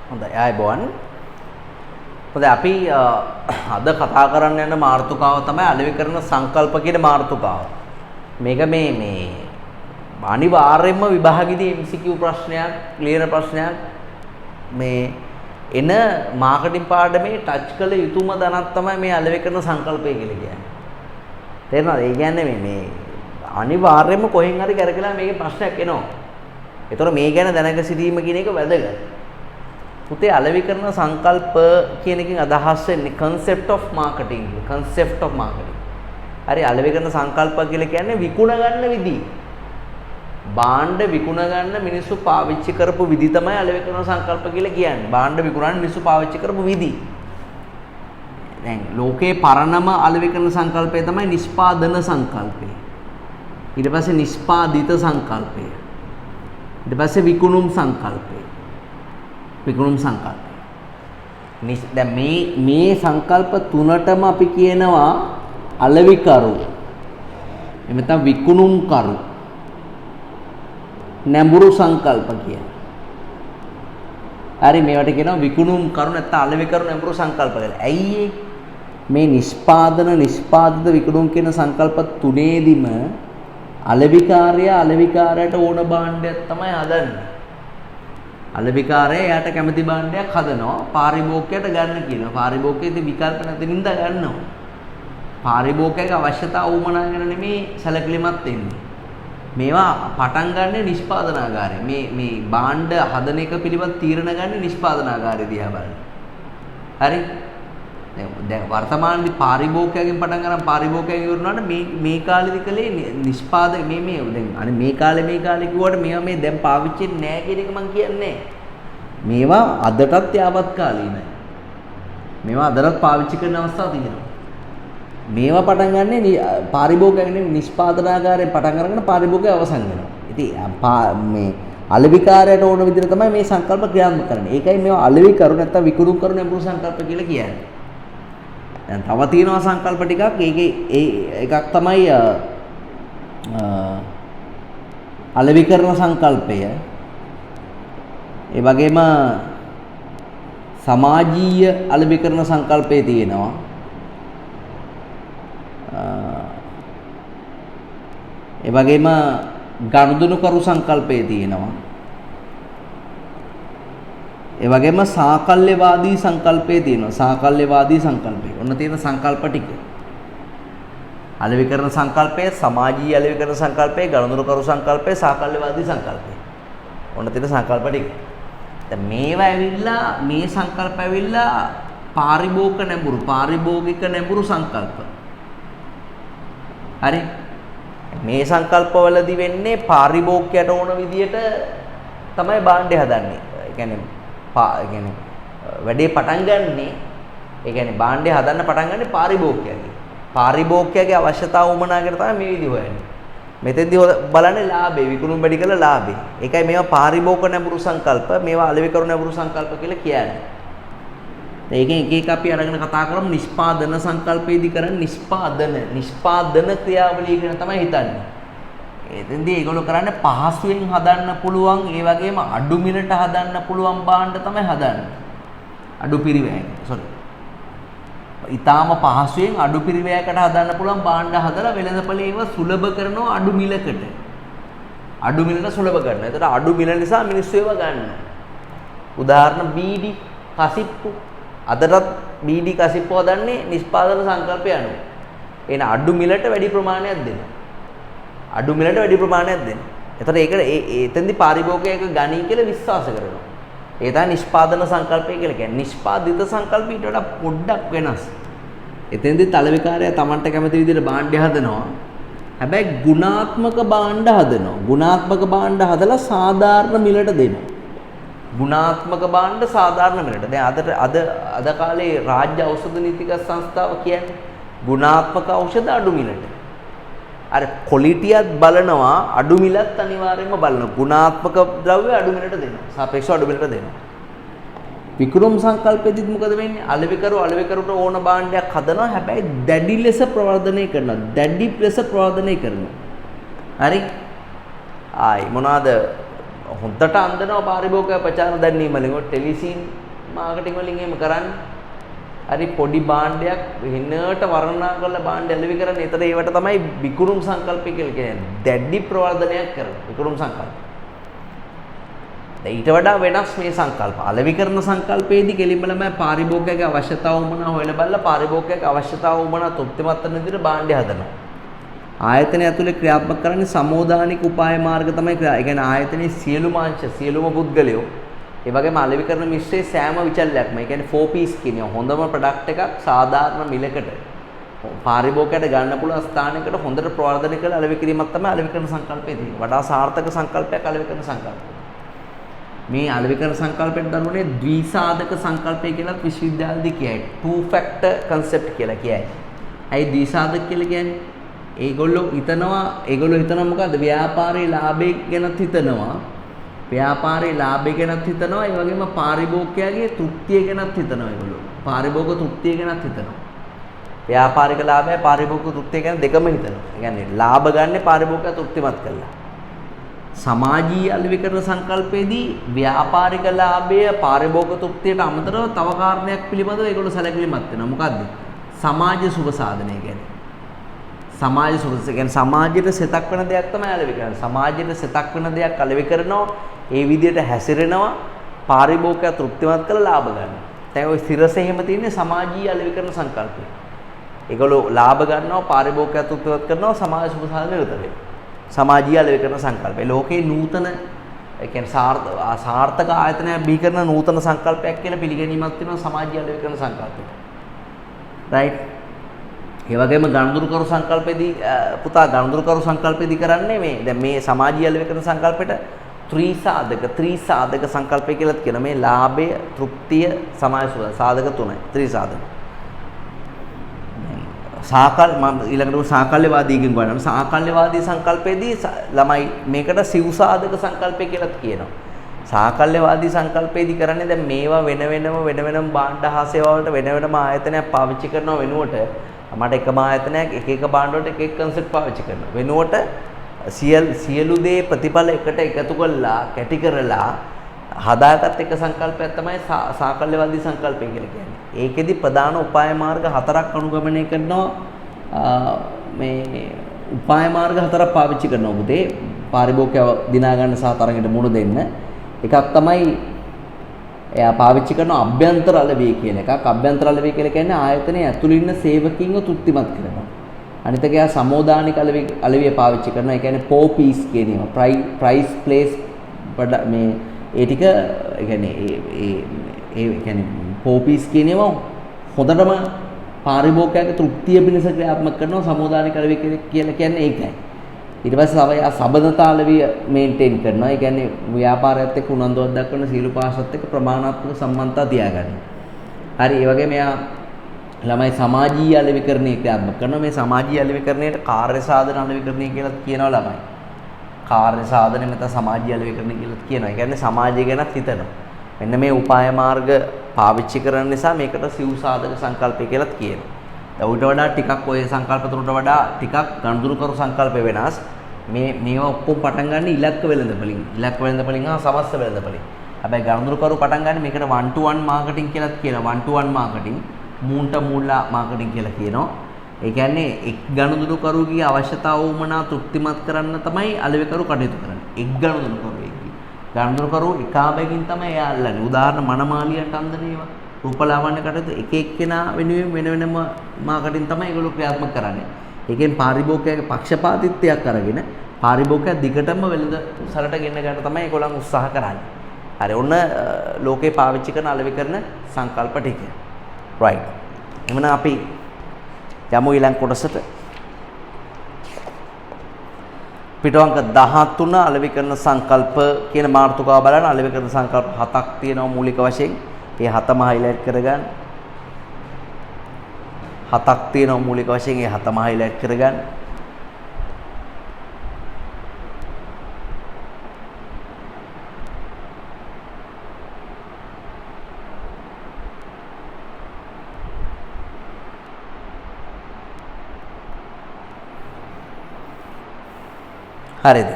හොඳයි ආයුබෝවන්. හොඳයි අපි අද කතා කරන්න යන මාතෘකාව තමයි අලෙවි කරන සංකල්ප කියන මාතෘකාව. මේක මේ අනිවාර්යයෙන්ම විභාගෙදී MCQ ප්‍රශ්නයක්, ක්ලියර් ප්‍රශ්නයක් මේ එන මාකටිං පාඩමේ ටච් කළ යුතුම දණක් තමයි මේ අලෙවි කරන සංකල්පය කියලා කියන්නේ. තේරෙනවද? ඒ කියන්නේ මේ අනිවාර්යයෙන්ම කොහෙන් හරි කරකලා මේකේ ප්‍රශ්නයක් එනවා. ඒතර මේ ගැන දැනග සිටීම කියන එක වැදගත්. පුතේ අලෙවි කරන සංකල්ප කියන එකෙන් අදහස් වෙන්නේ concept of marketing. concept of marketing. හරි අලෙවි කරන සංකල්ප කියලා කියන්නේ විකුණ ගන්න විදි. භාණ්ඩ විකුණ ගන්න මිනිස්සු පාවිච්චි කරපු විදි තමයි අලෙවි කරන සංකල්ප කියලා කියන්නේ. භාණ්ඩ විකුණන්න මිනිස්සු පාවිච්චි කරපු විදි. දැන් ලෝකේ පරණම අලෙවි කරන සංකල්පය තමයි නිෂ්පාදන සංකල්පය. ඊට පස්සේ නිෂ්පාදිත සංකල්පය. ඊට පස්සේ විකුණුම් සංකල්පය. විකුණුම් සංකල්පය. දැන් මේ සංකල්ප තුනටම අපි කියනවා අලෙවි කරු. එහෙම නැත්නම් විකුණුම් කරු. නැඹුරු සංකල්ප කියන. හරි මේවට කියනවා විකුණුම් කරු නැත්නම් අලෙවි කරු නැඹුරු සංකල්ප කියලා. ඇයි මේ නිෂ්පාදන නිෂ්පාදිත විකුණුම් කියන සංකල්ප තුනේදීම අලෙවිකාරයට ඕන භාණ්ඩයක් තමයි හදන්නේ. අලෙවිකාරයා එයාට කැමති භාණ්ඩයක් හදනවා පාරිභෝගිකයට ගන්න කියනවා. පාරිභෝගිකයේ විකල්ප නැති නින්දා ගන්නවා. පාරිභෝගිකයක අවශ්‍යතාව වුමනා ගැන නෙමේ සැලකිලිමත් වෙන්නේ. මේවා පටන් ගන්න නිෂ්පාදනාගාරය. මේ භාණ්ඩ හදන එක පිළිබඳ තීරණ ගන්න නිෂ්පාදනාගාරය දිහා බලන්න. හරි? දැන් වර්තමානයේ පාරිභෝගිකයෙන් පටන් ගන්න පාරිභෝගිකයෙන් ඉවරනවාට මේ කාලෙදි කලේ නිෂ්පාදක මේ දැන් අනේ මේ කාලේ කිව්වට මේවා මේ දැන් පාවිච්චි නැහැ කියන එක මම කියන්නේ. මේවා අදටත් යාවත් කාලීනයි. මේවා අදටත් පාවිච්චි කරන අවස්ථා තියෙනවා. මේවා පටන් ගන්න පාරිභෝගිකයෙන් නිෂ්පාදනාගාරයෙන් පටන් අරගෙන පාරිභෝගිකය අවසන් වෙනවා. ඉතින් මේ අලෙවිකාරයට ඕන විදිහට තමයි මේ සංකල්ප ක්‍රියාත්මක කරන්නේ. ඒකයි මේවා අලෙවි කරු නැත්නම් විකුණුම් කරු නැඹුරු සංකල්ප කියලා කියන්නේ. දැන් තව තියෙනවා සංකල්ප ටිකක්. ඒකේ එකක් තමයි අලෙවි කරන සංකල්පය. ඒ වගේම සමාජීය අලෙවි කරන සංකල්පය තියෙනවා. ඒ වගේම ගනුදෙනු කරු සංකල්පය තියෙනවා. ඒ වගේම සාකල්‍යවාදී සංකල්පය තියෙනවා. සාකල්‍යවාදී සංකල්පය. ඔන්න තියෙන සංකල්ප ටික. අලෙවි කරන සංකල්පය, සමාජීය අලෙවි කරන සංකල්පය, ගනුදෙනු කරු සංකල්පය, සාකල්‍යවාදී සංකල්පය. ඔන්න තියෙන සංකල්ප ටික. දැන් මේවා ඇවිල්ලා මේ සංකල්ප ඇවිල්ලා පාරිභෝගික නැඹුරු සංකල්ප. හරි? මේ සංකල්පවලදී වෙන්නේ පාරිභෝගිකයට ඕන විදියට තමයි භාණ්ඩය හදන්නේ. ඒ කියන්නේ වැඩේ පටන් ගන්නෙ ඒ කියන්නේ භාණ්ඩය හදන්න පටන් ගන්නෙ පාරිභෝගිකයාගේ අවශ්‍යතාව උමනාගෙන තමයි මේ විදිහ හොයන්නේ. මෙතෙන්දී බලන්නේ ලාභේ විකුණුම් වැඩි කළ ලාභේ. ඒකයි මේවා පාරිභෝගික නැඹුරු සංකල්ප, මේවා අලෙවි කරු නැඹුරු සංකල්ප කියලා කියන්නේ. ඒකෙන් එක අපි අරගෙන කතා කරමු නිෂ්පාදන සංකල්පයේදී කරන්නේ නිෂ්පාදන ක්‍රියාවලිය කියන තමයි හිතන්නේ. එතෙන්දී ඒගොල්ලෝ කරන්නේ පහසුවෙන් හදන්න පුළුවන්, ඒ වගේම අඩු මිලට හදන්න පුළුවන් භාණ්ඩ තමයි හදන්නේ. අඩු පිරිවැයකට. ඊටාම පහසුවෙන් අඩු පිරිවැයකට හදන්න පුළුවන් භාණ්ඩ හදලා වෙළඳපොලේ ඒව සුලභ කරනවා අඩු මිලකට. අඩු මිලට සුලභ කරනවා. ඒතර අඩු මිල නිසා මිනිස්සු ඒව ගන්නවා. උදාහරණ බීඩි, කසිප්පු. අදටත් බීඩි කසිප්පු හදන්නේ නිෂ්පාදන සංකල්පය අනුව. එන අඩු මිලට වැඩි ප්‍රමාණයක් දෙනවා. එතකොට ඒක එතෙන්දී පාරිභෝගිකයෙක් ගනී කියලා විශ්වාස කරනවා. ඒ තමයි නිෂ්පාදන සංකල්පය කියලා කියන්නේ. නිෂ්පාදිත සංකල්ප ඊට වඩා පොඩ්ඩක් වෙනස්. එතෙන්දී තලවිකාරයා Tamanට කැමති විදිහට භාණ්ඩය හදනවා. හැබැයි ගුණාත්මක භාණ්ඩ හදනවා. ගුණාත්මක භාණ්ඩ හදලා සාධාරණ මිලට දෙනවා. ගුණාත්මක භාණ්ඩ සාධාරණ මිලට. දැන් අද කාලේ රාජ්‍ය ඖෂධ නීතික සංස්ථාව කියන්නේ ගුණාත්මක ඖෂධ අඩු මිලට. අර ක්වොලිටියත් බලනවා අඩු මිලත් අනිවාර්යයෙන්ම බලනවා. ගුණාත්මක ද්‍රව්‍ය අඩු මිලට දෙනවා. සාපේක්ෂව අඩු මිලට දෙනවා. විකුණුම් සංකල්පෙදිත් මොකද වෙන්නේ? අලෙවි කරුට ඕන භාණ්ඩයක් හදනවා. හැබැයි දැඩි ලෙස ප්‍රවර්ධනය කරනවා. හරි? ආයි මොනවාද හොඳට අන්දනවා පාරිභෝගික ප්‍රචාර දැන්වීම වලින් ඔය ටෙලිසීන් මාකටිං වලින් එහෙම කරන්නේ. හරි පොඩි භාණ්ඩයක් වෙනට වර්ණනා කරලා භාණ්ඩය ඇලවි කරන්නේ. ඒතර ඒවට තමයි විකුණුම් සංකල්පය කියලා කියන්නේ. දැඩි ප්‍රවර්ධනයක් කරන විකුණුම් සංකල්ප. ඊට වඩා වෙනස් මේ සංකල්ප. අලෙවි කරන සංකල්පයේදී කෙලින්ම ළමයි පාරිභෝගිකගේ අවශ්‍යතාව වුණා හොයලා බලලා පාරිභෝගිකගේ අවශ්‍යතාව වුණා තෘප්තිමත් වෙන විදිහට භාණ්ඩය හදනවා. ආයතනය ඇතුලේ ක්‍රියාත්මක කරන්නේ සමෝදානික උපාය මාර්ග තමයි ක්‍රියා. ඒ කියන්නේ ආයතනයේ සියලුම අංශ සියලුම පුද්ගලයෝ ඒ වගේම අලෙවි කරන මිශ්‍රයේ සෑම විචල්යක්ම ඒ කියන්නේ 4 piece කියන්නේ හොඳම ප්‍රොඩක්ට් එකක් සාධාරණ මිලකට පාරිභෝගිකයට ගන්න පුළුවන් ස්ථානයකට හොඳට ප්‍රවර්ධනය කරලා අලෙවි කිරීමක් තමයි අලෙවි කරන සංකල්පයේ තියෙන්නේ. වඩා සාර්ථක සංකල්පයක් අලෙවි කරන සංකල්පය. මේ අලෙවි කරන සංකල්පයට දරුවනේ ද්විසාධක සංකල්පය කියලා විශ්වවිද්‍යාලදී කියයි. two factor concept කියලා කියයි. ඇයි ද්විසාධක කියලා කියන්නේ? ඒගොල්ලෝ හිතනවා මොකද්ද? ව්‍යාපාරයේ ලාභය ගැනත් හිතනවා. ව්‍යාපාරයේ ලාභය ගැනත් හිතනවා. ඒ වගේම පාරිභෝගිකයාගේ තෘප්තිය ගැනත් හිතනවා ඒගොල්ලෝ. පාරිභෝගික තෘප්තිය ගැනත් හිතනවා. ව්‍යාපාරික ලාභය පාරිභෝගික තෘප්තිය ගැන දෙකම හිතනවා. ඒ කියන්නේ ලාභ ගන්න පාරිභෝගිකයා තෘප්තිමත් කළා. සමාජීය අලෙවි කරන සංකල්පයේදී ව්‍යාපාරික ලාභය පාරිභෝගික තෘප්තියට අමතරව තව කාරණයක් පිළිබඳව ඒගොල්ලෝ සැලකිලිමත් වෙනවා. මොකද්ද? සමාජ සුභ සාධනය කියන්නේ. සමාජ සුභ කියන්නේ සමාජයට සෙතක් වෙන දෙයක් තමයි අලෙවි කරන්නේ. සමාජයට සෙතක් වෙන දෙයක් අලෙවි කරනවා. ඒ විදිහට හැසිරෙනවා. පාරිභෝගිකයා තෘප්තිමත් කරලා ලාභ ගන්නවා. දැන් ওই සිරසෙහිම තියෙන්නේ සමාජීය අලෙවි කරන සංකල්පය. ඒගොල්ලෝ ලාභ ගන්නවා පාරිභෝගිකයා තෘප්තිමත් කරනවා සමාජ සුභ සාධනය විතරයි. සමාජීය අලෙවි කරන සංකල්පය. ලෝකේ නූතන ඒ කියන්නේ සාර්ථක ආයතනයක් බිහි කරන නූතන සංකල්පයක් කියලා පිළිගැනීමක් තියෙනවා සමාජීය අලෙවි කරන සංකල්පය. right? ඒ වගේම ගනුදෙනු කරු සංකල්පෙදී පුතා ගනුදෙනු කරු සංකල්පෙදී කරන්නේ මේ දැන් මේ සමාජීය අලෙවි කරන සංකල්පෙට ත්‍රිසාධක සංකල්පය කියලා කියන මේ ලාභය, තෘප්තිය, සමාජ සාධක තුනයි. ත්‍රිසාධක. ඊළඟට සාකල්‍යවාදීකින් ගන්නවා. සාකල්‍යවාදී සංකල්පයේදී ළමයි මේකට සිව්සාධක සංකල්පය කියලා කියනවා. සාකල්‍යවාදී සංකල්පයේදී කරන්නේ දැන් මේවා වෙන වෙනම භාණ්ඩ හා සේවා වලට වෙන ආයතනයක් පාවිච්චි කරනව වෙනුවට මට එකම ආයතනයක් එක භාණ්ඩ වලට එක කන්සෙප්ට් පාවිච්චි කරනවා. වෙනුවට සියලු දේ ප්‍රතිඵල එකට එකතු කරලා කැටි කරලා හදාගත් එක සංකල්පයක් තමයි සාකල්‍යවාදී සංකල්පය කියලා කියන්නේ. ඒකෙදි ප්‍රධාන උපාය මාර්ග 4ක් අනුගමනය කරනවා. මේ උපාය මාර්ග 4ක් පාවිච්චි කරනවා පුතේ. පාරිභෝගිකව දිනා ගන්න සහ තරඟට මුහුණ දෙන්න. එකක් තමයි එයා පාවිච්චි කරන අභ්‍යන්තර අලෙවිය කියන එකක්. අභ්‍යන්තර අලෙවිය කියලා කියන්නේ ආයතනයේ ඇතුළේ ඉන්න සේවකීන්ව තෘප්තිමත් කරනවා. අනිත් එක එයා සමෝදානික අලෙවිය පාවිච්චි කරනවා. ඒ කියන්නේ 4 piece කියන ඒවා. price place මේ ඒ ටික ඒ කියන්නේ 4 piece කියන ඒවා හොඳටම පාරිභෝගිකයාගේ තෘප්තිය පිණිස ක්‍රියාත්මක කරනවා. සමෝදානික අලෙවිය කියලා කියන්නේ ඒකයි. ඊට පස්සේ තව යා සබඳතා අලෙවිය මේන්ටේන් කරනවා. ඒ කියන්නේ ව්‍යාපාරයත් එක්ක උනන්දුවක් දක්වන සීල පාසත් එක්ක ප්‍රමාණාත්මක සම්බන්ධතා තියාගන්න. හරි ඒ වගේම යා ළමයි සමාජීය අලෙවිකරණය ක්‍රියාත්මක කරනවා. මේ සමාජීය අලෙවිකරණයට කාර්ය සාධන අලෙවිකරණය කියලා කියනවා ළමයි. කාර්ය සාධන නැත්නම් සමාජීය අලෙවිකරණය කියලා කියනවා. ඒ කියන්නේ සමාජය ගැනත් හිතනවා. මෙන්න මේ උපාය මාර්ග පාවිච්චි කරන නිසා මේකට සිව් සාධක සංකල්පය කියලාත් කියනවා. ඊට වඩා ටිකක් ඔය සංකල්ප තුනට වඩා ටිකක් ගනුදෙනු කරු සංකල්ප වෙනස්. මේවා ඔක්කොම පටන් ගන්න ඉලක්ක වෙළඳපොලින්. ඉලක්ක වෙළඳපොලින් හා සමස්ත වෙළඳපොලින්. හැබැයි ගනුදෙනු කරු පටන් ගන්න මේකට 1-to-1 මාකටිං කියලාත් කියනවා. 1-to-1 මාකටිං, මූන්ට මූලා මාකටිං කියලා කියනවා. ඒ කියන්නේ එක් ගනුදෙනු කරුගේ අවශ්‍යතාව වුමනා තෘප්තිමත් කරන්න තමයි අලෙවි කරු කටයුතු කරන්නේ. එක් ගනුදෙනු කරුවෙක්ගේ. ගනුදෙනු කරු එකාබැගින් තමයි එයා අල්ලන්නේ. උදාහරණ මනමාලියට අන්දන ඒවා. රූපලාවන්‍ය කටයුතු එක එක්කෙනා වෙනුවෙන් වෙනම මාකටිං තමයි ඒගොල්ලෝ ක්‍රියාත්මක කරන්නේ. ඒකෙන් පාරිභෝගිකයාගේ පක්ෂපාතීත්වයක් අරගෙන පාරිභෝගිකයා දිගටම වෙළඳ සරට ගෙන්න ගන්න තමයි ඒගොල්ලන් උත්සාහ කරන්නේ. හරි ඔන්න ලෝකේ පාවිච්චි කරන අලෙවි කරන සංකල්ප ටික. right. එමනම් අපි යමු ඊළඟ කොටසට. පිටවංක 13 අලෙවි කරන සංකල්ප කියන මාතෘකාව බලන්න. අලෙවි කරන සංකල්ප 7ක් තියෙනවා මූලික වශයෙන්. ඒ 7ම highlight කරගන්න. 7ක් තියෙනවා මූලික වශයෙන්. ඒ 7ම highlight කරගන්න. හරිද?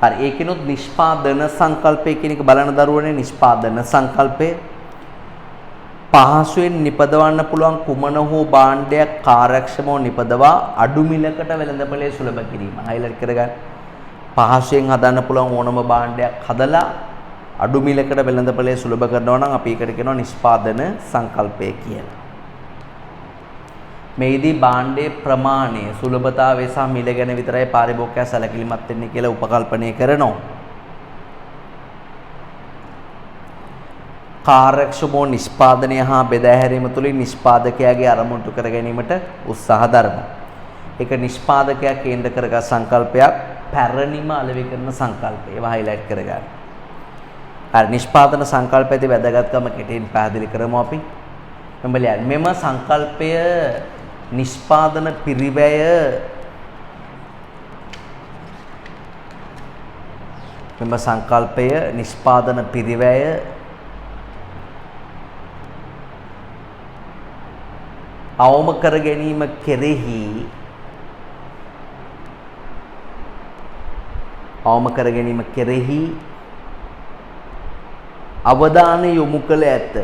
හරි ඒකිනුත් නිෂ්පාදන සංකල්පය කියන එක බලන දරුවනේ නිෂ්පාදන සංකල්පය පහසුවෙන් නිපදවන්න පුළුවන් කුමන හෝ භාණ්ඩයක් කාර්යක්ෂමව නිපදවා අඩු මිලකට වෙළඳපොලේ සුලභ කිරීම. හයිලයිට් කරගන්න. පහසුවෙන් හදන්න පුළුවන් ඕනම භාණ්ඩයක් හදලා අඩු මිලකට වෙළඳපොලේ සුලභ කරනවා නම් අපි ඒකට කියනවා නිෂ්පාදන සංකල්පය කියලා. මේදී භාණ්ඩයේ ප්‍රමාණය සුලභතාවය සහ මිල ගැන විතරයි පාරිභෝගිකයා සැලකිලිමත් වෙන්නේ කියලා උපකල්පනය කරනවා. කාර්යක්ෂම නිෂ්පාදනය හා බෙදා හැරීම තුළින් නිෂ්පාදකයාගේ අරමුණු කර ගැනීමට උත්සාහ දරනවා. ඒක නිෂ්පාදකයා කේන්ද්‍ර කරගත් සංකල්පයක් පැරණිම අලෙවිකරන සංකල්පය. ඒවා හයිලයිට් කරගන්න. හරි නිෂ්පාදන සංකල්පයේදී වැදගත්කම කෙටියෙන් පැහැදිලි කරමු අපි. මෙම සංකල්පය නිෂ්පාදන පිරිවැය මෙම සංකල්පය නිෂ්පාදන පිරිවැය අවම කර ගැනීම කෙරෙහි අවධානය යොමු කර ඇත.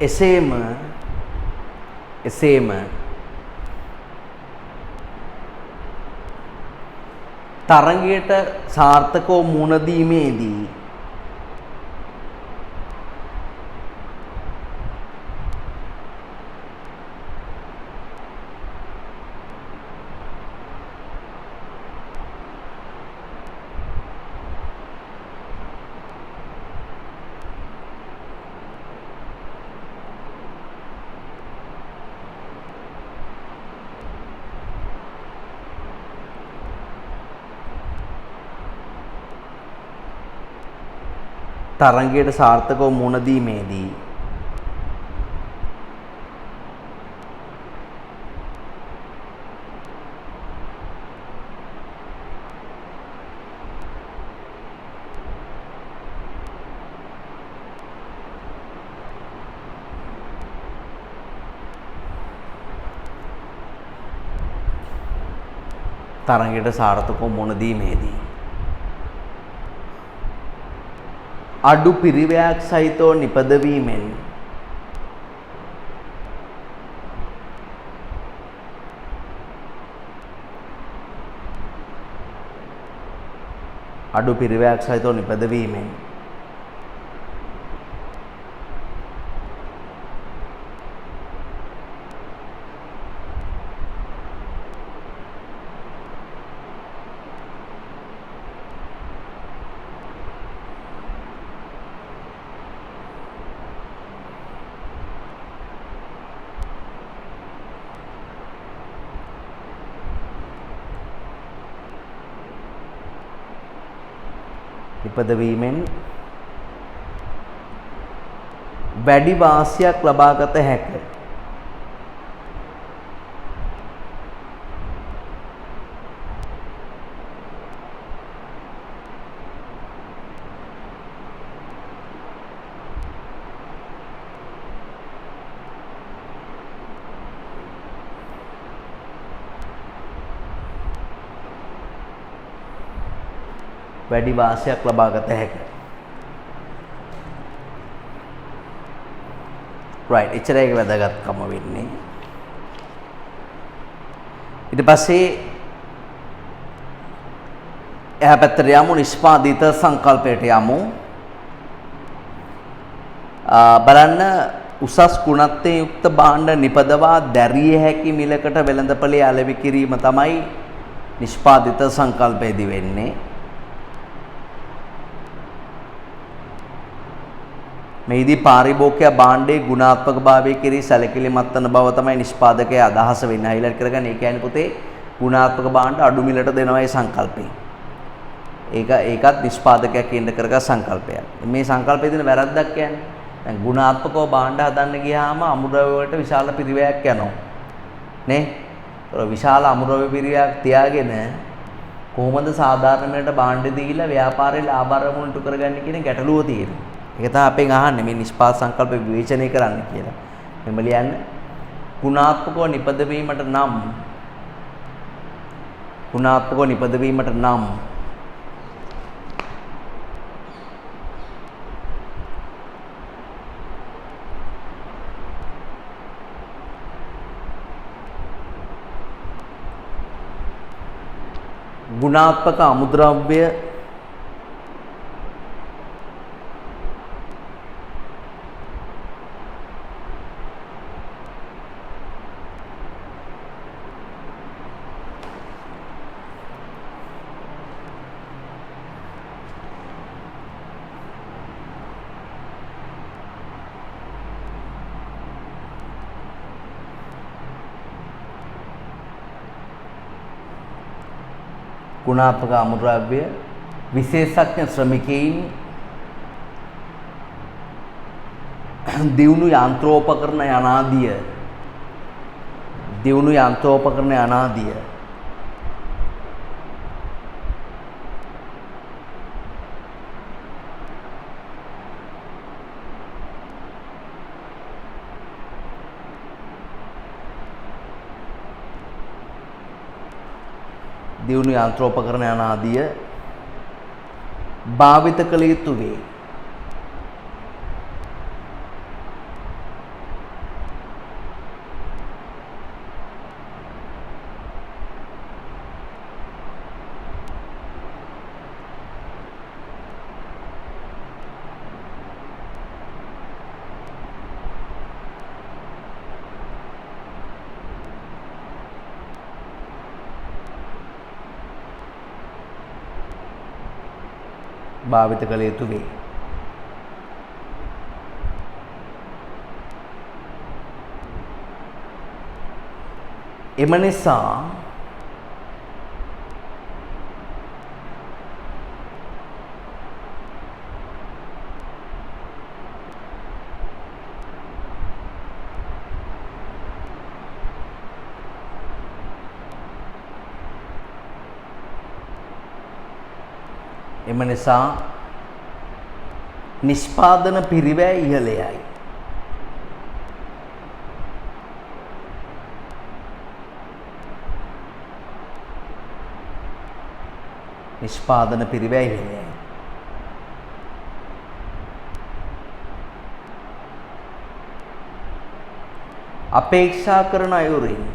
එසේම තරගයට සාර්ථකව මුහුණ දීමේදී අඩු පිරිවැයක් සහිතව නිපදවීමෙන් වැඩි වාසියක් ලබාගත හැක. right එච්චරයි ඒක වැදගත්කම වෙන්නේ. ඊට පස්සේ එහා පැත්තට යමු නිෂ්පාදිත සංකල්පයට යමු. බලන්න උසස් ගුණත්වයෙන් යුක්ත භාණ්ඩ නිපදවා දැරිය හැකි මිලකට වෙළඳපළේ අලෙවි කිරීම තමයි නිෂ්පාදිත සංකල්පයේදී වෙන්නේ. මේදී පාරිභෝගික භාණ්ඩයේ ගුණාත්මක භාවය කෙරෙහි සැලකිලිමත් වන බව තමයි නිෂ්පාදකයා අදහස වෙන්නේ. හයිලයිට් කරගන්න. ඒ කියන්නේ පුතේ ගුණාත්මක භාණ්ඩ අඩු මිලට දෙනවා ඒ සංකල්පේ. ඒකත් නිෂ්පාදකයා කේන්ද්‍ර කරගත් සංකල්පයක්. මේ සංකල්පයේ තියෙන වැරද්දක් කියන්නේ දැන් ගුණාත්මකව භාණ්ඩ හදන්න ගියාම අමුද්‍රව්‍ය වලට විශාල පිරිවැයක් යනවා. නේ? ඒතර විශාල අමුද්‍රව්‍ය පිරිවැයක් තියාගෙන කොහොමද සාධාරණ මිලට භාණ්ඩ දීලා ව්‍යාපාරේ ලාභ අරමුණු ඉටු කරගන්නේ කියන ගැටලුව තියෙනවා. ඒක තමයි අපෙන් අහන්නේ මේ නිෂ්පාද සංකල්ප විවේචනය කරන්න කියලා. මෙම ලියන්න ගුණාත්මකව නිපදවීමට නම් ගුණාත්මක අමුද්‍රව්‍ය ගුණාත්මක අමුද්‍රව්‍ය විශේෂඥ ශ්‍රමිකයින් දියුණු යන්ත්‍රෝපකරණ අනාදිය දියුණු යන්ත්‍රෝපකරණ අනාදිය භාවිත කළ යුතු වේ. භාවිත කළ යුතු වේ. එම නිසා නිෂ්පාදන පිරිවැය ඉහළ යයි. නිෂ්පාදන පිරිවැය ඉහළ යයි. අපේක්ෂා කරන අයුරින්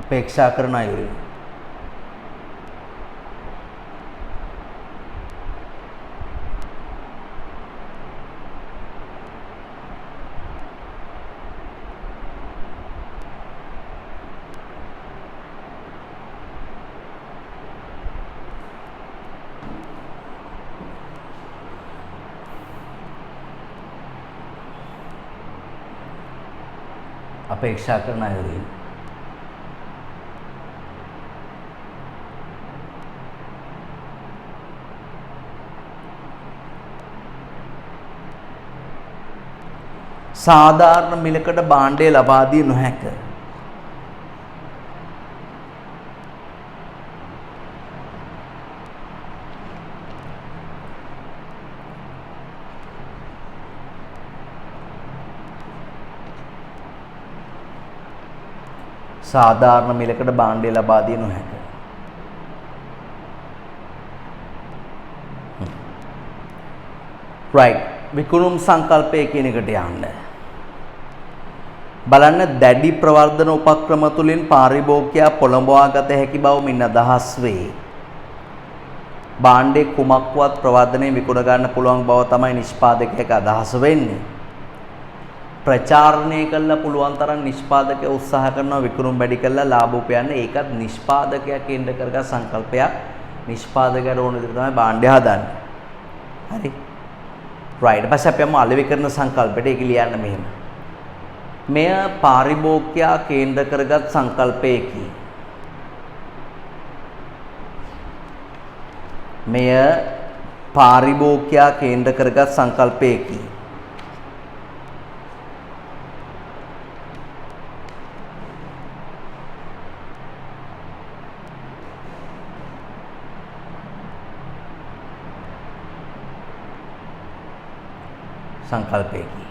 අපේක්ෂා කරන අයුරින් අපේක්ෂා කරන අයුරින් සාධාරණ මිලකට භාණ්ඩය ලබා දිය නොහැක. සාධාරණ මිලකට භාණ්ඩය ලබා දිය නොහැක. right විකුණුම් සංකල්පය කියන එකට යන්න. බලන්න දැඩි ප්‍රවර්ධන උපක්‍රම තුලින් පාරිභෝගිකයා පොළඹවා ගත හැකි බව මින් අදහස් වේ. භාණ්ඩේ කුමක්වත් ප්‍රවර්ධනයේ විකුණ ගන්න පුළුවන් බව තමයි නිෂ්පාදකයෙක් අදහස වෙන්නේ. ප්‍රචාරණය කළා පුළුවන් තරම් නිෂ්පාදකයා උත්සාහ කරනවා විකුණුම් වැඩි කළා ලාභ උපයන්න. ඒකත් නිෂ්පාදකයා කේන්ද්‍ර කරගත් සංකල්පයක්. නිෂ්පාදකයාට ඕන විදිහට තමයි භාණ්ඩය හදන්නේ. හරි. රයිට්. ඊපස්සේ අපි යමු අලෙවිකරණ සංකල්පයට. ඒක ලියන්න මෙහෙම. මෙය පාරිභෝගිකයා කේන්ද්‍ර කරගත් සංකල්පයකි. මෙය පාරිභෝගිකයා කේන්ද්‍ර කරගත් සංකල්පයකි. සංකල්පයකි.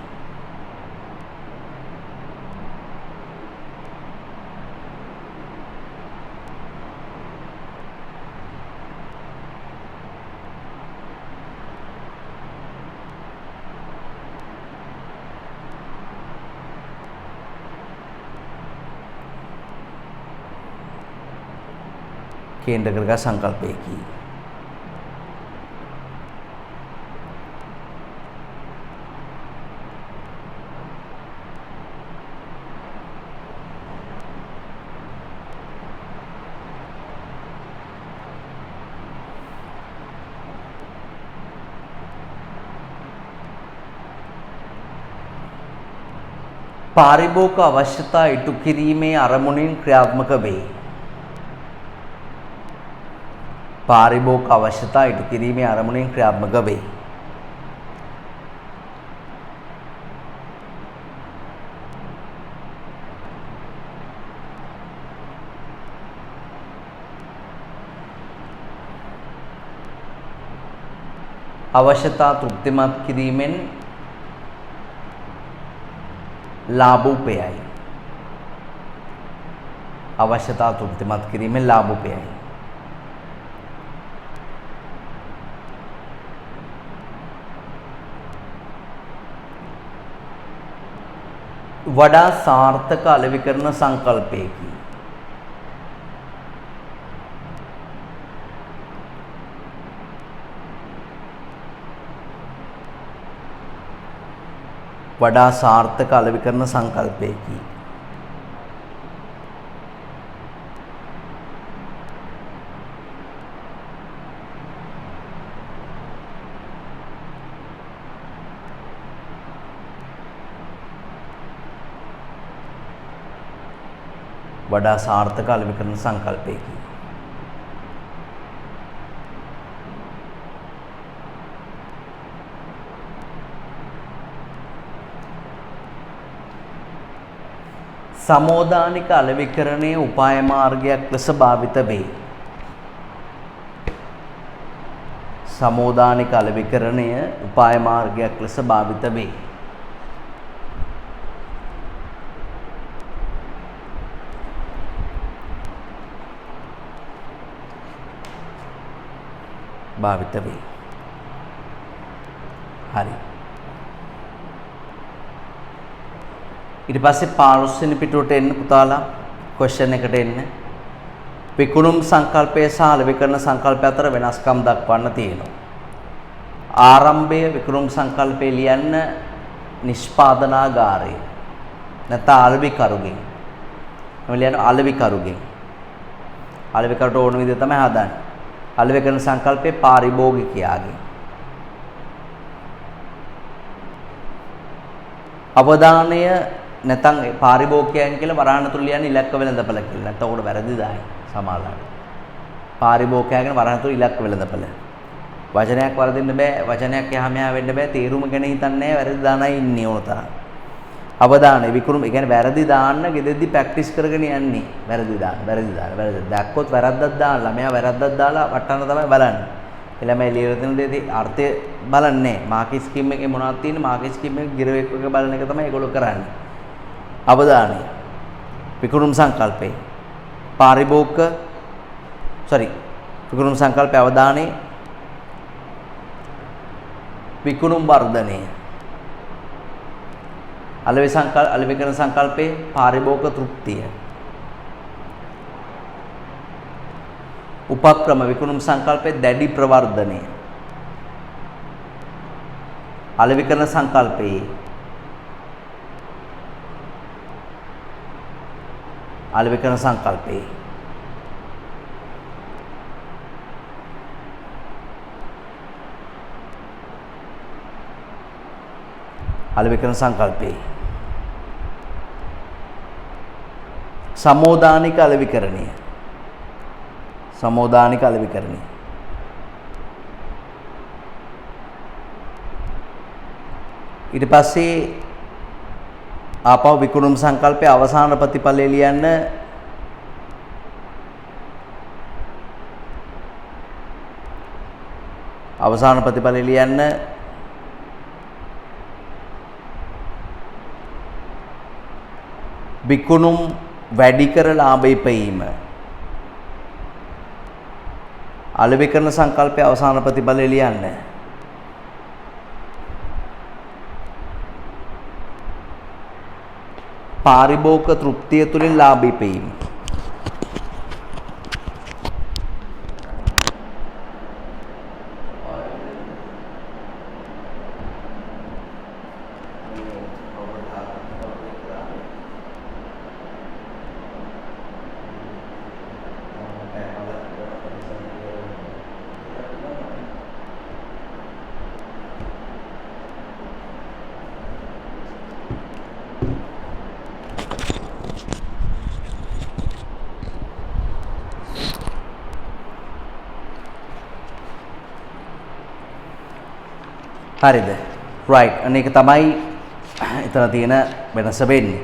केंद्र करगा संकल्पयकि पारिभोगिक आवश्यकता इटु किरीमे अरमुणिන් ක්‍රියාත්මක වේ. පාරිභෝගික අවශ්‍යතා ඉටු කිරීමේ අරමුණෙන් ක්‍රියාත්මක වේ. අවශ්‍යතා තෘප්තිමත් කිරීමෙන් ලාභ උපයයි. අවශ්‍යතා තෘප්තිමත් කිරීමෙන් ලාභ උපයයි. වඩා සාර්ථක අලෙවිකරණ සංකල්පයකි. වඩා සාර්ථක අලෙවිකරණ සංකල්පයකි. वडा सार्थक अलविकरण संकल्पयकि. समोदानिक अलविकरणे उपाय मार्गයක් ලෙස භාවිත වේ. समोदानिक अलविकरणය उपाय මාර්ගයක් ලෙස භාවිත වේ. භාවිත වේ. හරි. ඊට පස්සේ 15 වෙනි පිටුවට එන්න පුතාලා ක්වෙස්චන් එකට එන්න. විකුණුම් සංකල්පය සහ අලෙවිකරණ සංකල්පය අතර වෙනස්කම් දක්වන්න තියෙනවා. ආරම්භයේ විකුණුම් සංකල්පය ලියන්න නිෂ්පාදනාගාරය. නැත්නම් අලෙවිකරුගෙන්. මම ලියන අලෙවිකරුගෙන්. අලෙවිකරුට ඕන විදිහ තමයි හදන්නේ. අලෙවිකරණ සංකල්පේ පාරිභෝගිකයාගේ. අවධානය නැත්නම් පාරිභෝගිකයන් කියලා වරහන් තුල ලියන්නේ ඉලක්ක වෙළඳපළ කියලා. නැත්නම් උකට වැරදි දායි සමාලාට. පාරිභෝගිකයාගෙන වරහන් තුල ඉලක්ක වෙළඳපළ. වචනයක් වරදින්න බෑ. වචනයක් එහා මෙහා වෙන්න බෑ. තේරුම ගැන හිතන්නේ නැහැ. වැරදි දානයි ඉන්නේ ඕන තරම්. අවධානය විකුණුම් ඒ කියන්නේ වැරදි දාන්න ගෙදෙද්දි ප්‍රැක්ටිස් කරගෙන යන්නේ. වැරදි දාන්න. දැක්කොත් වැරද්දක් දාලා ළමයා වැරද්දක් දාලා වටන්න තමයි බලන්නේ. ළමයා ලියලා තියෙන දේදී අර්ථය බලන්නේ. මාකේ ස්කීම් එකේ මොනවද තියෙන්නේ? මාකේ ස්කීම් එකේ ගිරවෙක් එක බලන එක තමයි ඒගොල්ලෝ කරන්නේ. අවධානය විකුණුම් සංකල්පේ විකුණුම් සංකල්පේ අවධානය විකුණුම් වර්ධනය අලෙවිකරණ සංකල්පයේ පාරිභෝගික තෘප්තිය. උපක්‍රම විකුණුම් සංකල්පයේ දැඩි ප්‍රවර්ධනය. අලෙවිකරණ සංකල්පයේ අලෙවිකරණ සංකල්පයේ අලෙවිකරණ සංකල්පයේ සමෝදානික අලෙවිකරණය. සමෝදානික අලෙවිකරණය. ඊට පස්සේ ආපහු විකුණුම් සංකල්පයේ අවසාන ප්‍රතිඵලය ලියන්න අවසාන ප්‍රතිඵලය ලියන්න විකුණුම් වැඩි කර ලාභ ඉපයීම. අලෙවිකරණ සංකල්පයේ අවසාන ප්‍රතිඵලය ලියන්න පාරිභෝගික තෘප්තිය තුළින් ලාභ ඉපයීම. හරිද? රයිට්. අනේක තමයි එතන තියෙන වෙනස වෙන්නේ.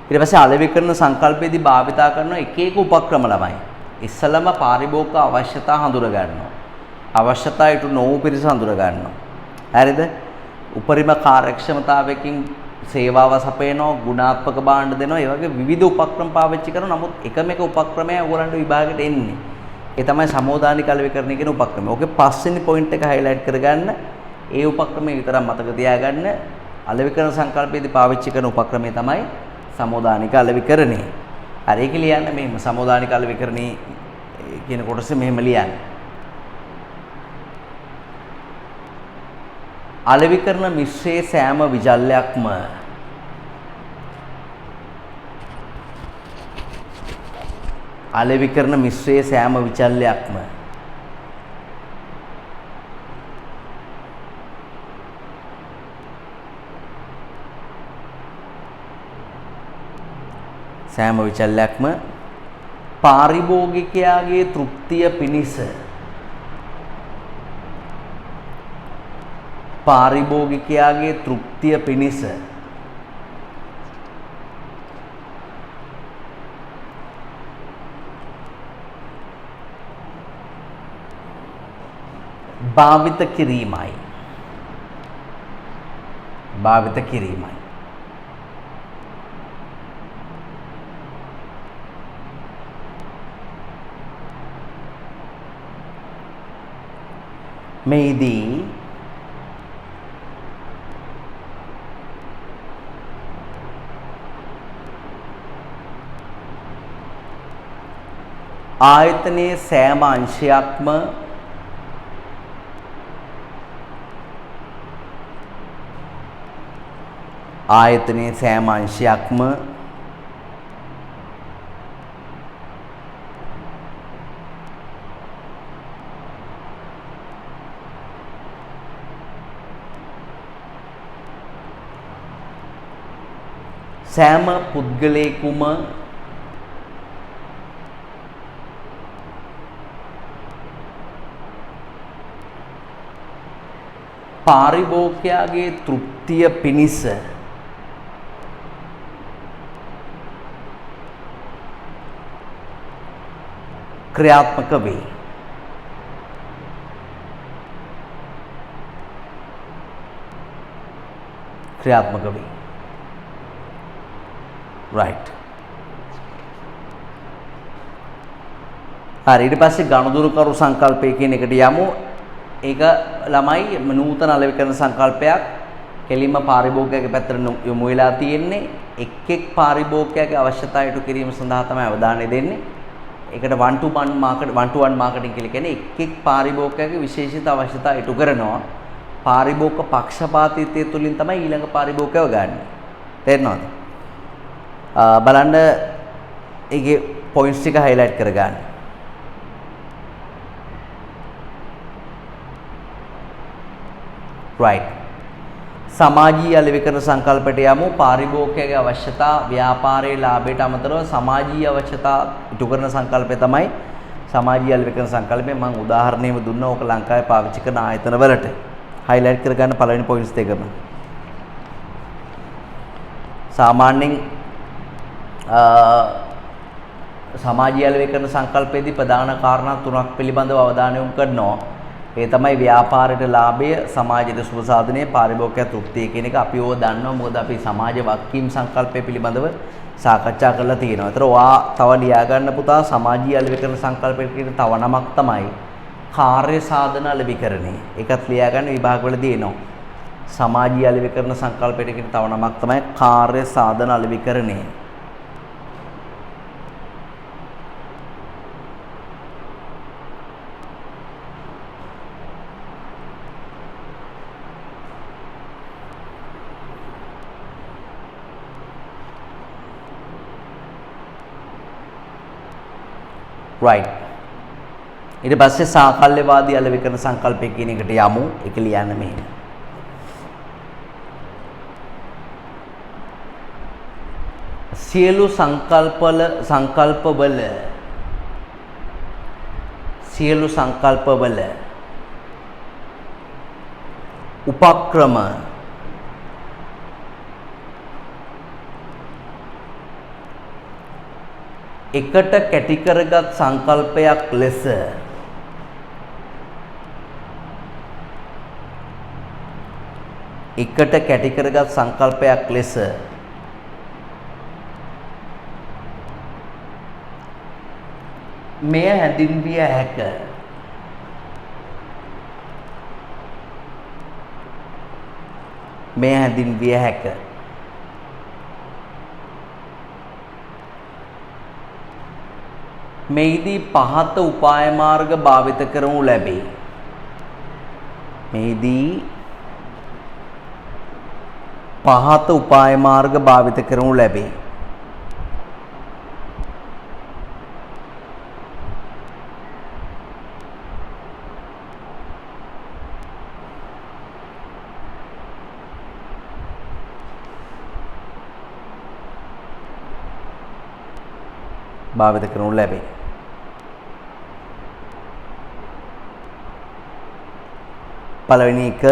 ඊට පස්සේ අලෙවිකරණ සංකල්පයේදී භාවිතා කරන එක එක උපක්‍රම ළමයි. ඉස්සලම පාරිභෝගික අවශ්‍යතා හඳුන ගන්නවා. අවශ්‍යතා ඊට නොවු පිරිස හඳුන ගන්නවා. හරිද? උපරිම කාර්යක්ෂමතාවයකින් සේවාව සපයනවා, ගුණාත්මක භාණ්ඩ දෙනවා. ඒ වගේ විවිධ උපක්‍රම පාවිච්චි කරනවා. නමුත් එකම එක උපක්‍රමය ඕගොල්ලන්ට විභාගයට එන්නේ. ඒ තමයි සමෝදානික අලෙවිකරණය කියන උපක්‍රමය. ඕකේ පස්වෙනි පොයින්ට් එක හයිලයිට් කරගන්න. ඒ උපක්‍රමයේ විතරක් මතක තියාගන්න. අලෙවිකරණ සංකල්පයේදී පාවිච්චි කරන උපක්‍රමය තමයි සමෝදානික අලෙවිකරණය. හරි ඒක ලියන්න මෙහෙම සමෝදානික අලෙවිකරණී කියන කොටස මෙහෙම ලියන්න. අලෙවිකරණ මිශ්‍රයේ සෑම විජල්යක්ම අලෙවිකරණ මිශ්‍රයේ සෑම විචල්යක්ම සෑම විචල්යක්ම පාරිභෝගිකයාගේ තෘප්තිය පිණිස පාරිභෝගිකයාගේ තෘප්තිය පිණිස භාවිත කිරීමයි. භාවිත කිරීමයි. මෙහිදී ආයතනයේ සෑම අංශයක්ම ආයතනයේ සෑම අංශයක්ම සෑම පුද්ගලයෙකුම පාරිභෝගිකයාගේ තෘප්තිය පිණිස ක්‍රියාත්මක වේ. ක්‍රියාත්මක වේ. right. හරි ඊට පස්සේ ගනුදෙනුකරු සංකල්පය කියන එකට යමු. ඒක ළමයි නූතන අලෙවිකරණ සංකල්පයක් කෙලින්ම පාරිභෝගිකයාගේ පැත්තට යොමු වෙලා තියෙන්නේ. එක් පාරිභෝගිකයාගේ අවශ්‍යතාවය ඉටු කිරීම සඳහා තමයි අවධානය දෙන්නේ. ඒකට one to one marketing කියලා කියන්නේ එක් පාරිභෝගිකයාගේ විශේෂිත අවශ්‍යතාවය ඉටු කරනවා. පාරිභෝගික පක්ෂපාතීත්වය තුළින් තමයි ඊළඟ පාරිභෝගිකයව ගන්න. තේරෙනවද? බලන්න ඒකේ පොයින්ට්ස් ටික highlight කරගන්න. right. සමාජීය අලෙවිකරණ සංකල්පයට යමු. පාරිභෝගිකයාගේ අවශ්‍යතා ව්‍යාපාරයේ ලාභයට අමතරව සමාජීය අවශ්‍යතා ඉටු කරන සංකල්පය තමයි සමාජීය අලෙවිකරණ සංකල්පය. මම උදාහරණයක් දුන්නා. ඕක ලංකාවේ පාවිච්චි කරන ආයතන වලට. highlight කරගන්න පළවෙනි පොයින්ට්ස් දෙකම. සාමාන්‍යයෙන් සමාජීය අලෙවිකරණ සංකල්පයේදී ප්‍රධාන කාරණා තුනක් පිළිබඳව අවධානය යොමු කරනවා. ඒ තමයි ව්‍යාපාරයට ලාභය, සමාජයට සුබ සාධනය, පාරිභෝගික තෘප්තිය කියන එක අපි ඕව දන්නවා. මොකද අපි සමාජ වගකීම් සංකල්පය පිළිබඳව සාකච්ඡා කරලා තියෙනවා. ඒතර ඔයා තව ලියා ගන්න පුතා සමාජීය අලෙවිකරණ සංකල්පයට කියන තව නමක් තමයි කාර්ය සාධන අලෙවිකරණය. ඒකත් ලියා ගන්න විභාගවලදී එනවා. සමාජීය අලෙවිකරණ සංකල්පයට කියන තව නමක් තමයි කාර්ය සාධන අලෙවිකරණය. right. ඊට පස්සේ සාකල්‍යවාදී අලෙවිකරණ සංකල්පය කියන එකට යමු. ඒක ලියන්න මෙහෙම. සියලු සංකල්පවල උපක්‍රම එකට කැටි කරගත් සංකල්පයක් ලෙස මෙය හැඳින්විය හැක. මෙහිදී පහත උපාය මාර්ග භාවිත කරනු ලැබේ. පළවෙනි එක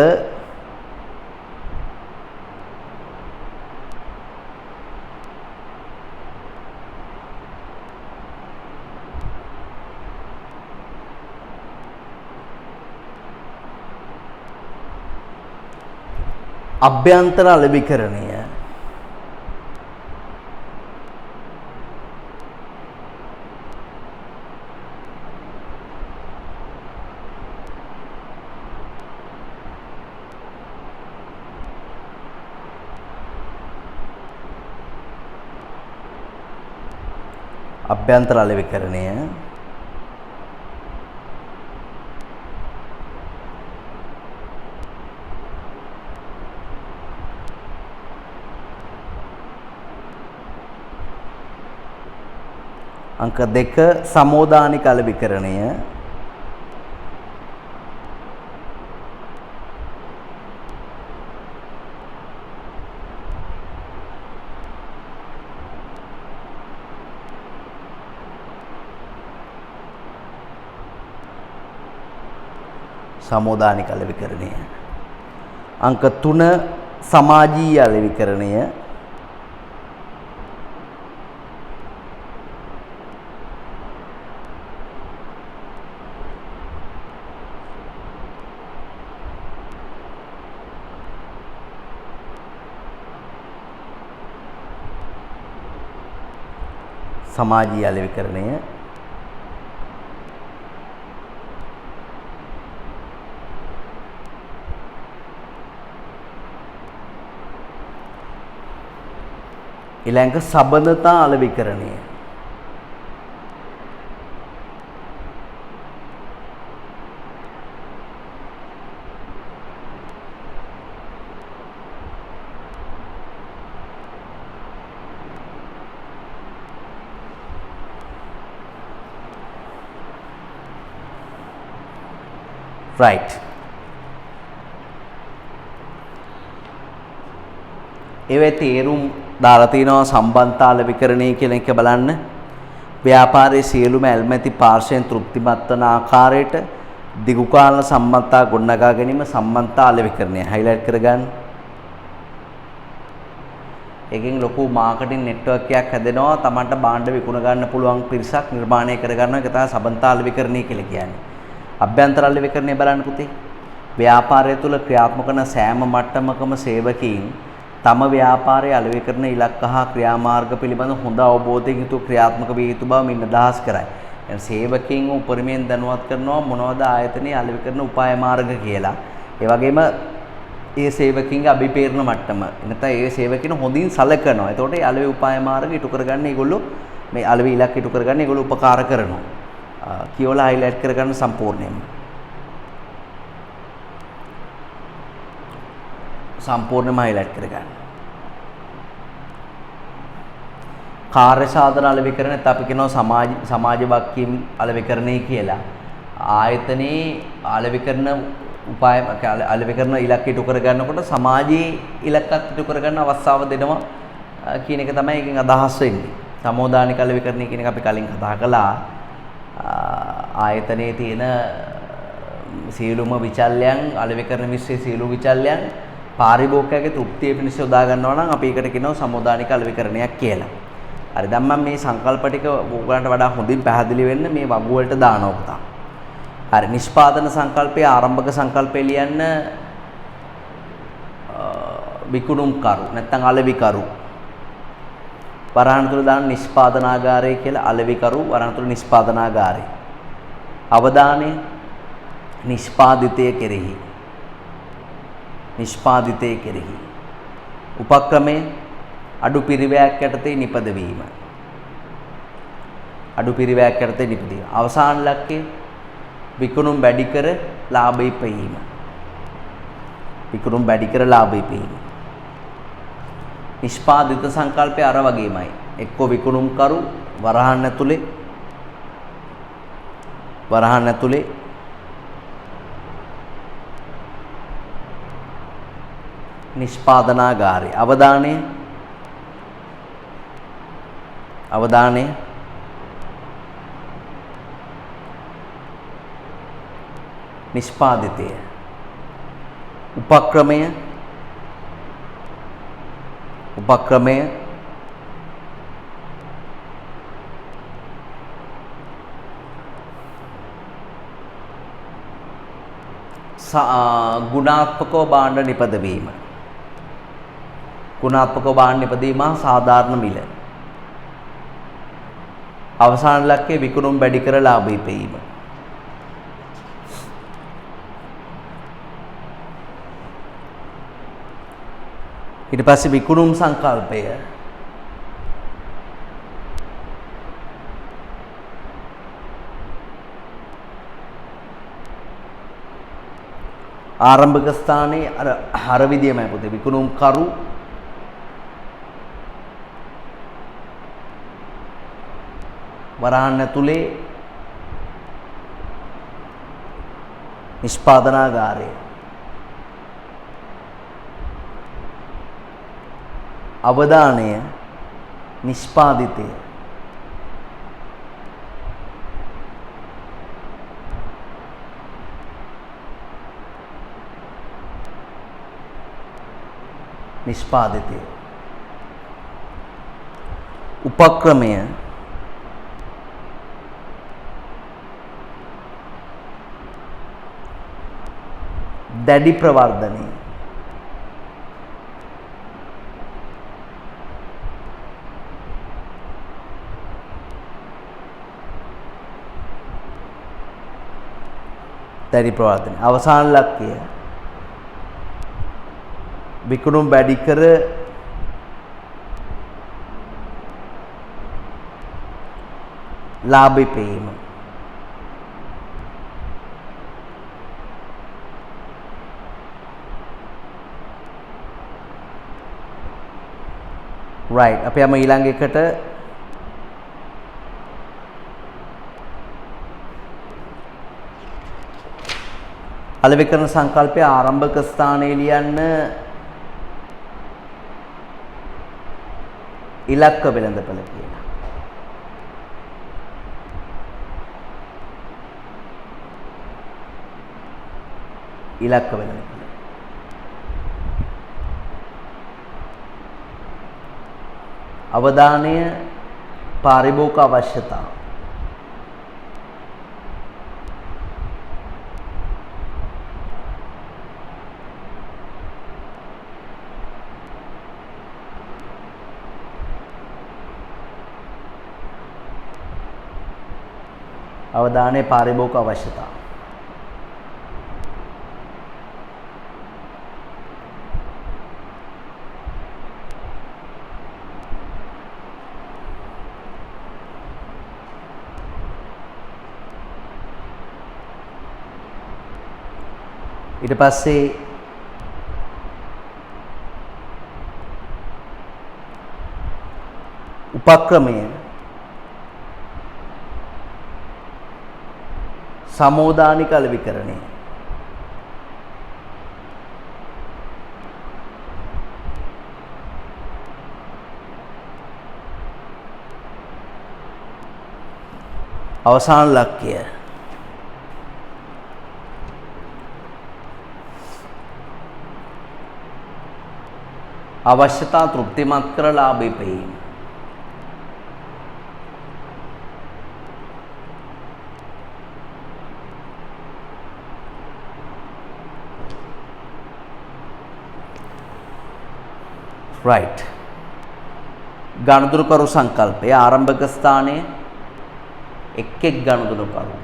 අභ්‍යන්තර අලෙවිකරණය. අභ්‍යන්තර අලෙවිකරණය අංක 2 සමෝදානික අලෙවිකරණය සමෝදානික අලෙවිකරණය. අංක 3 සමාජීය අලෙවිකරණය සමාජීය අලෙවිකරණය ඊළඟ සබඳතා අලෙවිකරණය. right. ඒවේ තේරුම් දාලා තිනවා සම්බන්ධතා අලෙවිකරණය කියන එක බලන්න. ව්‍යාපාරයේ සියලුම ඇල්මැති පාර්ශ්වයන් තෘප්තිමත් වන ආකාරයට දිගු කාල සම්බන්ධතා ගොඩනගා ගැනීම සම්බන්ධතා අලෙවිකරණය. හයිලයිට් කරගන්න. එකෙන් ලොකු මාකටිං නෙට්වර්ක් එකක් හැදෙනවා. Tamanට භාණ්ඩ විකුණ ගන්න පුළුවන් පිරිසක් නිර්මාණය කර ගන්නවා. ඒක තමයි සම්බන්ධතා අලෙවිකරණය කියලා කියන්නේ. අභ්‍යන්තර අලෙවිකරණය බලන්න පුතේ. ව්‍යාපාරය තුළ ක්‍රියාත්මක වන සෑම මට්ටමකම සේවකීන් තම ව්‍යාපාරයේ අලෙවිකරණ ඉලක්ක හා ක්‍රියාමාර්ග පිළිබඳ හොඳ අවබෝධයකින් යුතුව ක්‍රියාත්මක විය යුතු බව මින් අදහස් කරයි. يعني සේවකීන් උපරිමයෙන් දැනුවත් කරනවා මොනවද ආයතනයේ අලෙවිකරණ උපාය මාර්ග කියලා. ඒ වගේම ඒ සේවකීන්ගේ අභිපේරණ මට්ටම නැත්නම් ඒ සේවකීන් හොඳින් සලකනවා. එතකොට ඒ අලෙවි උපාය මාර්ග ඉටු කරගන්න ඒගොල්ලෝ මේ අලෙවි ඉලක්ක ඉටු කරගන්න ඒගොල්ලෝ උපකාර කරනවා. කියවලා හයිලයිට් කරගන්න සම්පූර්ණයෙන්ම. සම්පූර්ණයෙන්ම හයිලයිට් කරගන්න. කාර්ය සාධන අලෙවිකරණ නැත්නම් අපි කියනවා සමාජ වක්කීම් අලෙවිකරණය කියලා. ආයතනයේ අලෙවිකරණ උපාය අලෙවිකරණ ඉලක්ක ඉටු කරගන්නකොට සමාජයේ ඉලක්කත් ඉටු කරගන්න අවස්ථාව දෙනවා කියන එක තමයි එකෙන් අදහස් වෙන්නේ. සමෝදානික අලෙවිකරණය කියන එක අපි කලින් කතා කළා. ආයතනයේ තියෙන සියලුම විචල්යන් අලෙවිකරණ විශ්වයේ සියලු විචල්යන් පාරිභෝගිකයාගේ තෘප්තිය පිණිස යොදා ගන්නවා නම් අපි ඒකට කියනවා සමෝදානික අලෙවිකරණයක් කියලා. හරි දැන් මම මේ සංකල්ප ටික ඔයගලන්ට වඩා හොඳින් පැහැදිලි වෙන්න මේ වගු වලට දානවා පුතා. හරි නිෂ්පාදන සංකල්පයේ ආරම්භක සංකල්පය ලියන්න විකුණුම් කරු නැත්නම් අලෙවිකරු වරහන් තුල දාන නිෂ්පාදනාගාරය කියලා අලෙවිකරු වරහන් තුල නිෂ්පාදනාගාරය. අවධානය නිෂ්පාදිතය කෙරෙහි. නිෂ්පාදිතය කෙරෙහි. උපක්‍රමය අඩු පිරිවැයක් යටතේ නිපදවීම. අඩු පිරිවැයක් යටතේ නිපදවීම. අවසාන ලක්ෂ්‍ය විකුණුම් වැඩි කර ලාභ ඉපීම. විකුණුම් වැඩි කර ලාභ ඉපීම. නිෂ්පාදිත සංකල්පය අර වගේමයි. එක්ක විකුණුම් කරු වරහන් ඇතුලේ නිෂ්පාදනාගාරය. අවධානය නිෂ්පාදිතය. උපක්‍රමය ගුණාත්මකව භාණ්ඩ නිපදවීම. ගුණාත්මකව භාණ්ඩ නිපදවීම සාධාරණ මිල. අවසාන ලක්ෂ්‍ය විකුණුම් වැඩි කර ලාභ ඉපීම. ඊට පස්සේ විකුණුම් සංකල්පය ආරම්භක ස්ථානයේ අර විදියමයි පුතේ විකුණුම් කරු වරහන් ඇතුලේ නිෂ්පාදනාගාරය. අවධානය නිෂ්පාදිතය. නිෂ්පාදිතය. උපක්‍රමය දැඩි ප්‍රවර්ධනය. දැඩි ප්‍රවර්ධනය. අවසාන ලක්ෂ්‍ය විකුණුම් වැඩි කර ලාභිපීම. right අපි යමු ඊළඟ එකට. අලෙවි කරන සංකල්පය ආරම්භක ස්ථානයේ ලියන්න ඉලක්ක වෙළඳපළ කියලා. ඉලක්ක වෙළඳපළ. අවධානය පාරිභෝගික අවශ්‍යතා. අවධානයේ පාරිභෝගික අවශ්‍යතා. ඊට පස්සේ උපක්‍රමය සමෝදානික අලෙවිකරණය. අවසාන ලක්ෂ්‍ය අවශ්‍යතා තෘප්තිමත් කර ලාභ ඉපයීම. right ගණදුරු කරු සංකල්පය ආරම්භක ස්ථානයේ එක් එක් ගණදුරු කරු.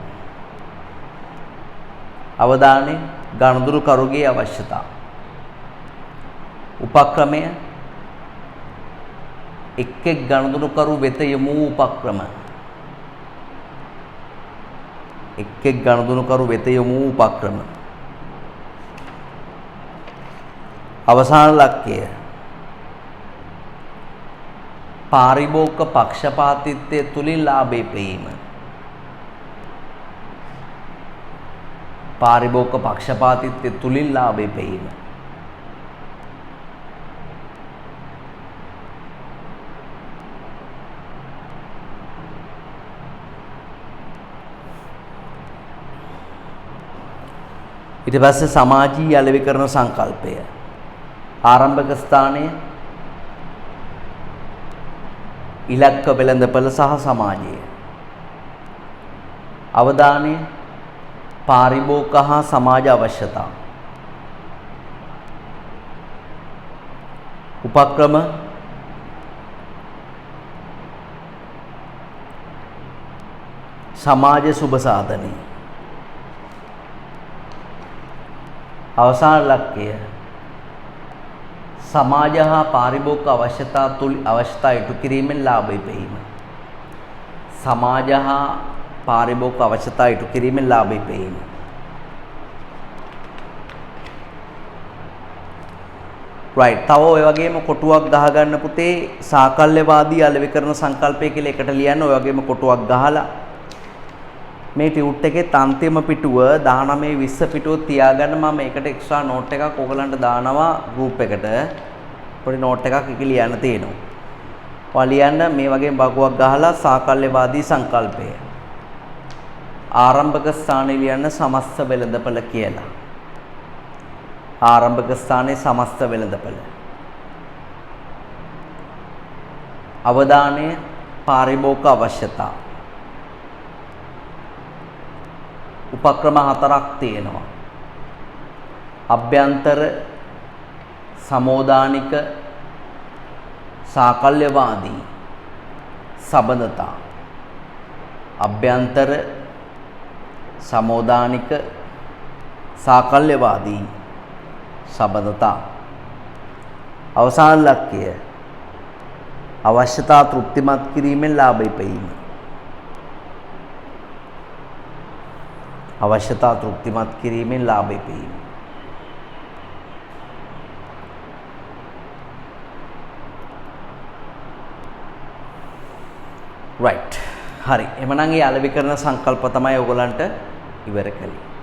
අවධානය ගණදුරු කරුගේ අවශ්‍යතා. උපක්‍රමය එක් එක් ගණදුරු කරු වෙත යොමු උපක්‍රම. එක් එක් ගණදුරු කරු වෙත යොමු උපක්‍රම. අවසාන ලක්ෂ්‍ය පාරිභෝගික පක්ෂපාතීත්වය තුලින් ලාභය පෙවීම. පාරිභෝගික පක්ෂපාතීත්වය තුලින් ලාභය පෙවීම. ඊට පස්සේ සමාජීය අලෙවිකරණ සංකල්පය ආරම්භක ස්ථානයේ ඉලක්ක වෙළඳපළ සහ සමාජය. අවධානය පාරිභෝගික හා සමාජ අවශ්‍යතා. උපක්‍රම සමාජ සුබ සාධනය. අවසාන ලක්ෂ්‍ය සමාජ හා පාරිභෝගික අවශ්‍යතා ඉටු කිරීමෙන් ලාභය පෙවීම. සමාජ හා පාරිභෝගික අවශ්‍යතා ඉටු කිරීමෙන් ලාභය පෙවීම. right තව ඔය වගේම කොටුවක් ගහගන්න පුතේ සාකල්‍යවාදී අලෙවිකරණ සංකල්පය කියලා එකට ලියන්න. ඔය වගේම කොටුවක් ගහලා මේ ටියුට් එකේ අන්තිම පිටුව 19 20 පිටුව තියාගන්න. මම මේකට එක්ස්ට්‍රා නෝට් එකක් ඕගලන්ට දානවා ගෲප් එකට. පොඩි නෝට් එකක් එක ලියන්න තියෙනවා. ඔයා ලියන්න මේ වගේ බගුවක් ගහලා සාකල්‍යවාදී සංකල්පය. ආරම්භක ස්ථානයේ ලියන්න සමස්ත වෙළඳපළ කියලා. ආරම්භක ස්ථානයේ සමස්ත වෙළඳපළ. අවධානය පාරිභෝගික අවශ්‍යතා. උපක්‍රම 4ක් තියෙනවා. අභ්‍යන්තර සමෝදානික සාකල්‍යවාදී සබඳතා. අභ්‍යන්තර සමෝදානික සාකල්‍යවාදී සබඳතා. අවසාන ලක්ෂ්‍ය අවශ්‍යතා තෘප්තිමත් කිරීමෙන් ලාභය පෙවීම. අවශ්‍යතා තෘප්තිමත් කිරීමෙන් ලාභය පීම. රයිට්. හරි. එමනම් මේ අලෙවි කරන සංකල්ප තමයි ඔයගලන්ට ඉවර කළේ.